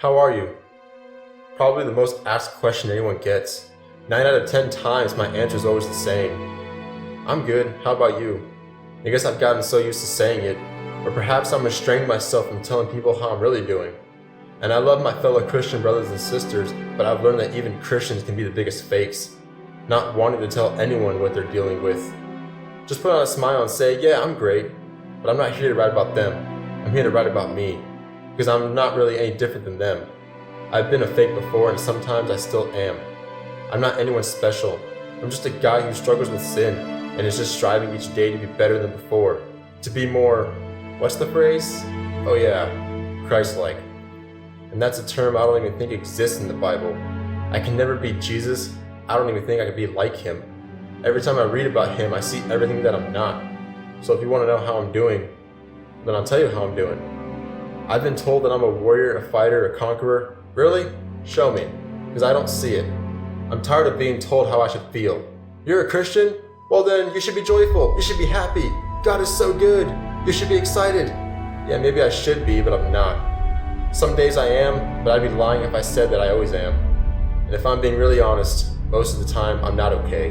How are you? Probably the most asked question anyone gets. 9 out of 10 times my answer is always the same. I'm good, how about you? I guess I've gotten so used to saying it, or perhaps I'm restraining myself from telling people how I'm really doing. And I love my fellow Christian brothers and sisters, but I've learned that even Christians can be the biggest fakes, not wanting to tell anyone what they're dealing with. Just put on a smile and say, yeah, I'm great, but I'm not here to write about them. I'm here to write about me, because I'm not really any different than them. I've been a fake before, and sometimes I still am. I'm not anyone special. I'm just a guy who struggles with sin and is just striving each day to be better than before. To be more, what's the phrase? Oh yeah, Christ-like. And that's a term I don't even think exists in the Bible. I can never be Jesus. I don't even think I could be like him. Every time I read about him, I see everything that I'm not. So if you want to know how I'm doing, then I'll tell you how I'm doing. I've been told that I'm a warrior, a fighter, a conqueror. Really? Show me, because I don't see it. I'm tired of being told how I should feel. You're a Christian? Well then, you should be joyful. You should be happy. God is so good. You should be excited. Yeah, maybe I should be, but I'm not. Some days I am, but I'd be lying if I said that I always am. And if I'm being really honest, most of the time I'm not okay.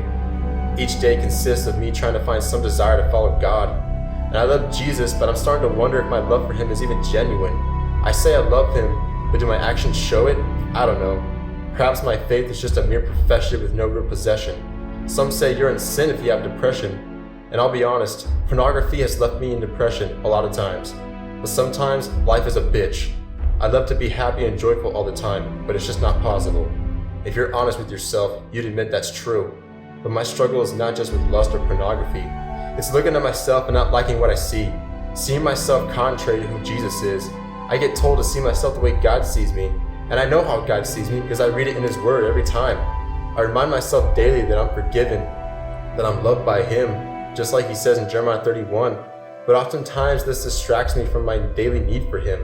Each day consists of me trying to find some desire to follow God. And I love Jesus, but I'm starting to wonder if my love for him is even genuine. I say I love him, but do my actions show it? I don't know. Perhaps my faith is just a mere profession with no real possession. Some say you're in sin if you have depression. And I'll be honest, pornography has left me in depression a lot of times. But sometimes life is a bitch. I'd love to be happy and joyful all the time, but it's just not possible. If you're honest with yourself, you'd admit that's true. But my struggle is not just with lust or pornography. It's looking at myself and not liking what I see. Seeing myself contrary to who Jesus is. I get told to see myself the way God sees me. And I know how God sees me because I read it in his word every time. I remind myself daily that I'm forgiven, that I'm loved by him, just like he says in Jeremiah 31. But oftentimes this distracts me from my daily need for him.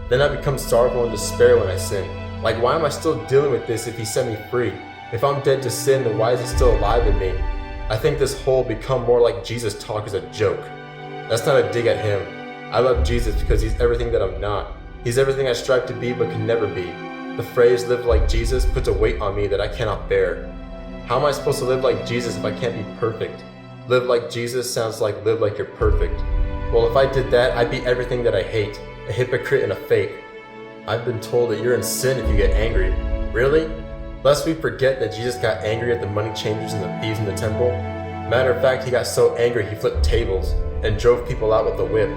Then I become sorrowful and despair when I sin. Like, why am I still dealing with this if he set me free? If I'm dead to sin, then why is it still alive in me? I think this whole become more like Jesus talk is a joke. That's not a dig at him. I love Jesus because he's everything that I'm not. He's everything I strive to be but can never be. The phrase live like Jesus puts a weight on me that I cannot bear. How am I supposed to live like Jesus if I can't be perfect? Live like Jesus sounds like live like you're perfect. Well, if I did that, I'd be everything that I hate. A hypocrite and a fake. I've been told that you're in sin if you get angry. Really? Lest we forget that Jesus got angry at the money changers and the thieves in the temple. Matter of fact, he got so angry he flipped tables and drove people out with a whip.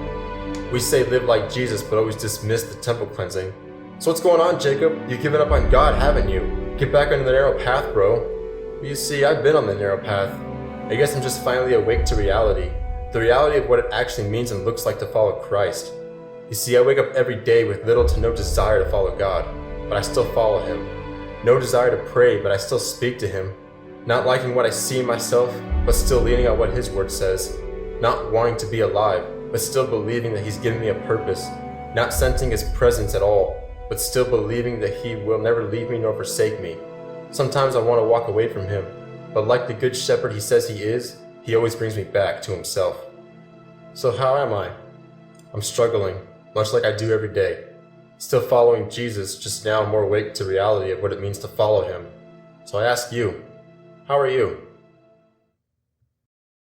We say live like Jesus but always dismiss the temple cleansing. So what's going on, Jacob? You've given up on God, haven't you? Get back on the narrow path, bro. You see, I've been on the narrow path. I guess I'm just finally awake to reality. The reality of what it actually means and looks like to follow Christ. You see, I wake up every day with little to no desire to follow God, but I still follow him. No desire to pray, but I still speak to him. Not liking what I see in myself, but still leaning on what his word says. Not wanting to be alive, but still believing that he's given me a purpose. Not sensing his presence at all, but still believing that he will never leave me nor forsake me. Sometimes I want to walk away from him, but like the good shepherd he says he is, he always brings me back to himself. So how am I? I'm struggling, much like I do every day. Still following Jesus, just now more awake to reality of what it means to follow him. So I ask you, how are you?